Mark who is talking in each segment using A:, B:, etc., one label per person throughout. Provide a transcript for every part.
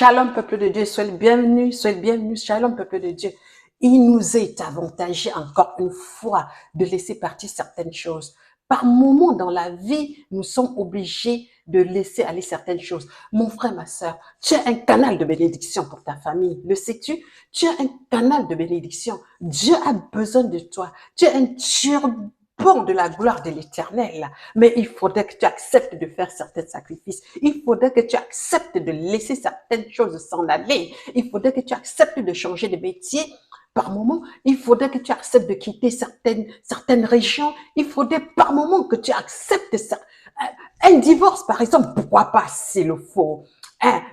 A: Shalom, peuple de Dieu, soyez le bienvenu, shalom, peuple de Dieu. Il nous est avantagé encore une fois de laisser partir certaines choses. Par moments dans la vie, nous sommes obligés de laisser aller certaines choses. Mon frère, ma sœur, tu as un canal de bénédiction pour ta famille, le sais-tu? Tu as un canal de bénédiction. Dieu a besoin de toi. Tu es un turban de la gloire de l'Éternel. Mais il faudrait que tu acceptes de faire certains sacrifices. Il faudrait que tu acceptes de laisser certaines choses s'en aller. Il faudrait que tu acceptes de changer de métier. Par moment, il faudrait que tu acceptes de quitter certaines régions. Il faudrait par moment que tu acceptes ça. Un divorce, par exemple, pourquoi pas s'il le faut.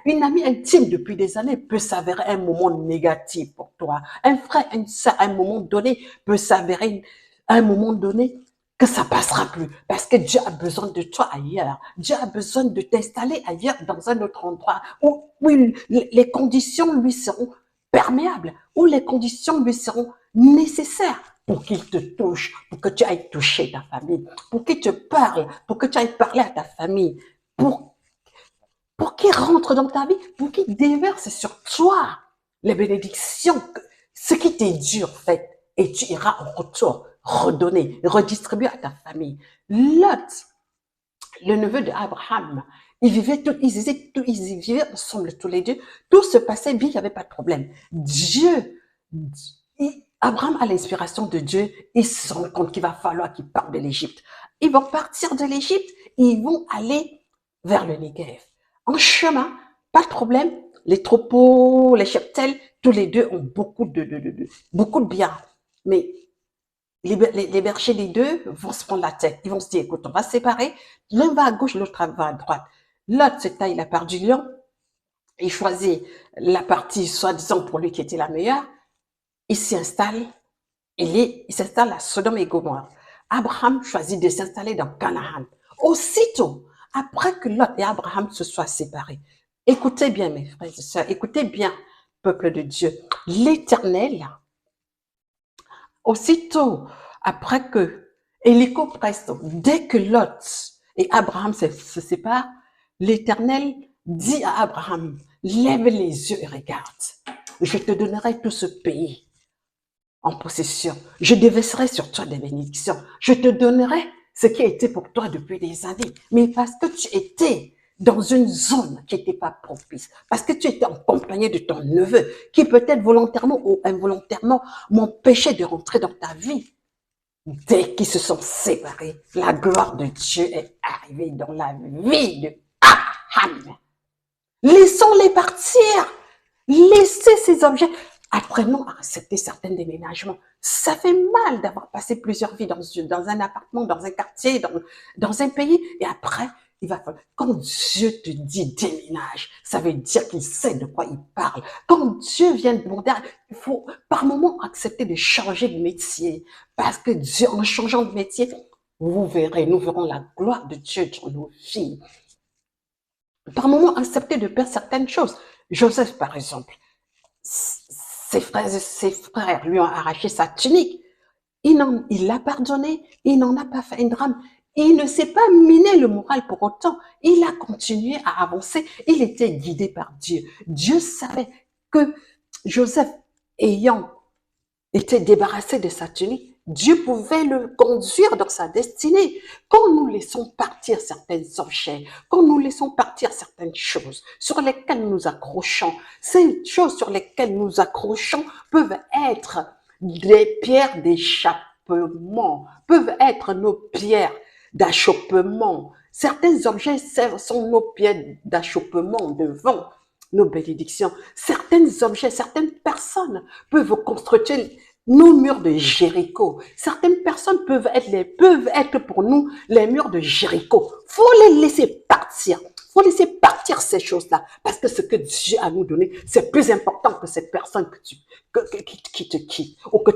A: Une amie intime depuis des années peut s'avérer un moment négatif pour toi. Un frère, une sœur, à un moment donné, peut s'avérer à un moment donné que ça passera plus. Parce que Dieu a besoin de toi ailleurs. Dieu a besoin de t'installer ailleurs dans un autre endroit où les conditions lui seront perméables, où les conditions lui seront nécessaires pour qu'il te touche, pour que tu ailles toucher ta famille, pour qu'il te parle, pour que tu ailles parler à ta famille, pour qu'il rentre dans ta vie, pour qu'il déverse sur toi les bénédictions, ce qui t'est dû en fait, et tu iras en retour redonner, redistribuer à ta famille. Lot, le neveu d'Abraham, ils vivaient ensemble tous les deux, tout se passait bien, il n'y avait pas de problème. Abraham a l'inspiration de Dieu, il se rend compte qu'il va falloir qu'il parte de l'Égypte. Ils vont partir de l'Égypte et ils vont aller vers le Négev. En chemin, pas de problème, les troupeaux, les cheptels, tous les deux ont beaucoup de biens. Mais les bergers des deux vont se prendre la tête. Ils vont se dire, écoute, on va se séparer. L'un va à gauche, l'autre va à droite. L'autre se taille la part du lion. Il choisit la partie, soi-disant, pour lui qui était la meilleure. Il s'installe. Il s'installe à Sodome et Gomorrhe. Abraham choisit de s'installer dans Canaan. Aussitôt, après que Lot et Abraham se soient séparés, écoutez bien, mes frères et sœurs, écoutez bien, peuple de Dieu. L'Éternel, aussitôt, après que, hélico presto, dès que Lot et Abraham se séparent, l'Éternel dit à Abraham, lève les yeux et regarde. Je te donnerai tout ce pays en possession. Je déverserai sur toi des bénédictions. Je te donnerai ce qui a été pour toi depuis des années. Mais parce que tu étais dans une zone qui n'était pas propice, parce que tu étais en compagnie de ton neveu, qui peut-être volontairement ou involontairement m'empêchait de rentrer dans ta vie. Dès qu'ils se sont séparés, la gloire de Dieu est arrivée dans la vie de Abraham. Laissons-les partir. Laissez ces objets. Apprenons à accepter certains déménagements. Ça fait mal d'avoir passé plusieurs vies dans un appartement, dans un quartier, dans un pays. Et après, il va falloir. Quand Dieu te dit déménage, ça veut dire qu'il sait de quoi il parle. Quand Dieu vient demander, il faut par moment accepter de changer de métier. Parce que Dieu, en changeant de métier, vous verrez, nous verrons la gloire de Dieu dans nos vies. Par moment, accepter de perdre certaines choses. Joseph, par exemple, ses frères lui ont arraché sa tunique. Il l'a pardonné, il n'en a pas fait un drame. Il ne s'est pas miné le moral pour autant. Il a continué à avancer. Il était guidé par Dieu. Dieu savait que Joseph, ayant été débarrassé de sa tunique, Dieu pouvait le conduire dans sa destinée. Quand nous laissons partir certains objets, quand nous laissons partir certaines choses sur lesquelles nous accrochons, ces choses sur lesquelles nous accrochons peuvent être des pierres d'échappement, peuvent être nos pierres d'achoppement. Certains objets sont nos pierres d'achoppement devant nos bénédictions. Certains objets, certaines personnes peuvent construire nos murs de Jéricho. Certaines personnes peuvent être pour nous les murs de Jéricho. Faut les laisser partir. Faut laisser partir ces choses-là. Parce que ce que Dieu a nous donné, c'est plus important que cette personne qui te quitte ou que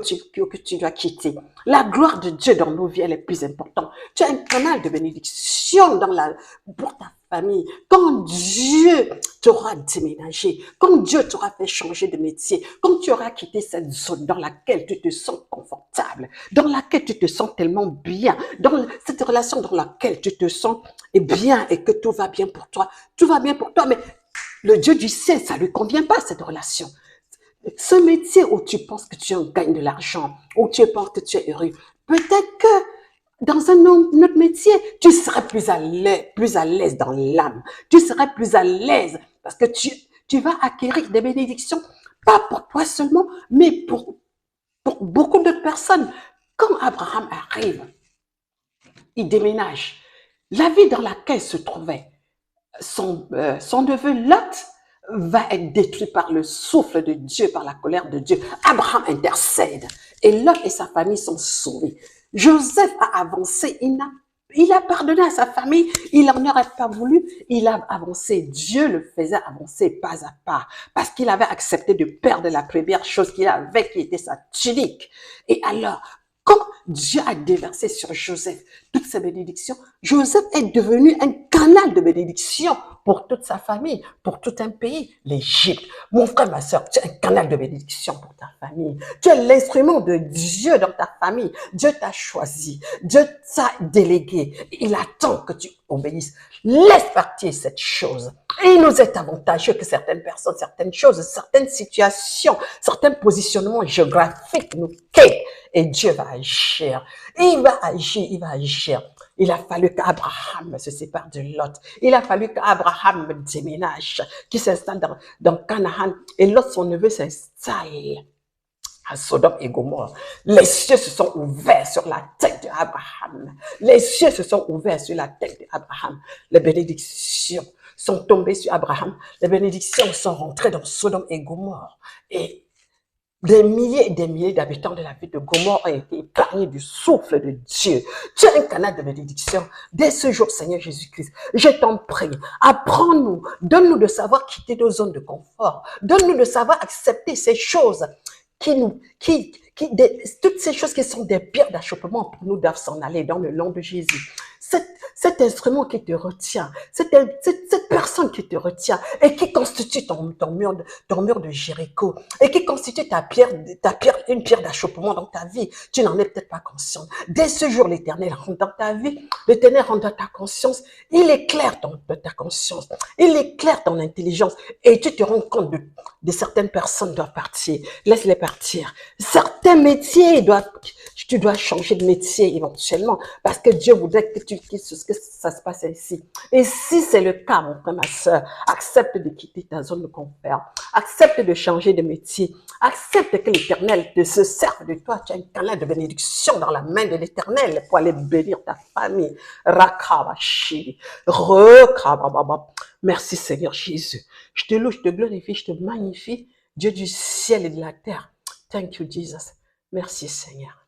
A: tu dois quitter. La gloire de Dieu dans nos vies, elle est plus importante. Tu as un canal de bénédiction pour ta famille. Quand Dieu t'aura déménagé, quand Dieu t'aura fait changer de métier, quand tu auras quitté cette zone dans laquelle tu te sens confortable, dans laquelle tu te sens tellement bien, dans cette relation dans laquelle tu te sens bien et que tout va bien pour toi, mais Le Dieu du ciel, ça lui convient pas, cette relation. Ce métier où tu penses que tu gagnes de l'argent, où tu penses que tu es heureux, peut-être que dans un autre métier, tu serais plus à l'aise dans l'âme. Tu serais plus à l'aise parce que tu vas acquérir des bénédictions, pas pour toi seulement, mais pour beaucoup d'autres personnes. Quand Abraham arrive, il déménage. La vie dans laquelle se trouvait son neveu Lot va être détruit par le souffle de Dieu, par la colère de Dieu. Abraham intercède et Lot et sa famille sont sauvés. Joseph a avancé, il a pardonné à sa famille, il n'en aurait pas voulu, il a avancé, Dieu le faisait avancer pas à pas, parce qu'il avait accepté de perdre la première chose qu'il avait, qui était sa tunique. Et alors, quand Dieu a déversé sur Joseph toutes ses bénédictions, Joseph est devenu un canal de bénédiction pour toute sa famille, pour tout un pays, l'Égypte. Mon frère, ma soeur, tu es un canal de bénédiction pour ta famille. Tu es l'instrument de Dieu dans ta famille. Dieu t'a choisi. Dieu t'a délégué. Il attend que tu obéisses. Laisse partir cette chose. Et il nous est avantageux que certaines personnes, certaines choses, certaines situations, certains positionnements géographiques nous quittent. Et Dieu va agir. Il va agir, il va agir. Il a fallu qu'Abraham se sépare de Lot. Il a fallu qu'Abraham déménage, qu'il s'installe dans Canaan. Et Lot, son neveu, s'installe à Sodome et Gomorrhe. Les cieux se sont ouverts sur la tête d'Abraham. Les cieux se sont ouverts sur la tête d'Abraham. Les bénédictions sont tombées sur Abraham. Les bénédictions sont rentrées dans Sodome et Gomorrhe. Et des milliers et des milliers d'habitants de la ville de Gomorrhe ont été épargnés du souffle de Dieu. Tu es un canal de bénédiction. Dès ce jour, Seigneur Jésus-Christ, je t'en prie, apprends-nous, donne-nous de savoir quitter nos zones de confort. Donne-nous de savoir accepter ces choses toutes ces choses qui sont des pierres d'achoppement pour nous doivent s'en aller dans le nom de Jésus. Cet instrument qui te retient, cette personne qui te retient et qui constitue ton mur de Jéricho et qui constitue une pierre d'achoppement dans ta vie, tu n'en es peut-être pas conscient. Dès ce jour, l'Éternel rentre dans ta vie, l'Éternel rentre dans ta conscience, il éclaire ta conscience, il éclaire ton intelligence et tu te rends compte de certaines personnes doivent partir. Laisse-les partir. Certains métiers tu dois changer de métier éventuellement parce que Dieu voudrait que que ça se passe ainsi. Et si c'est le cas, mon frère, ma soeur, accepte de quitter ta zone de confort. Accepte de changer de métier. Accepte que l'Éternel se serve de toi. Tu as un canal de bénédiction dans la main de l'Éternel pour aller bénir ta famille. Rakabashi. Rekabababa. Merci Seigneur Jésus. Je te loue, je te glorifie, je te magnifie. Dieu du ciel et de la terre. Thank you, Jesus. Merci, Seigneur.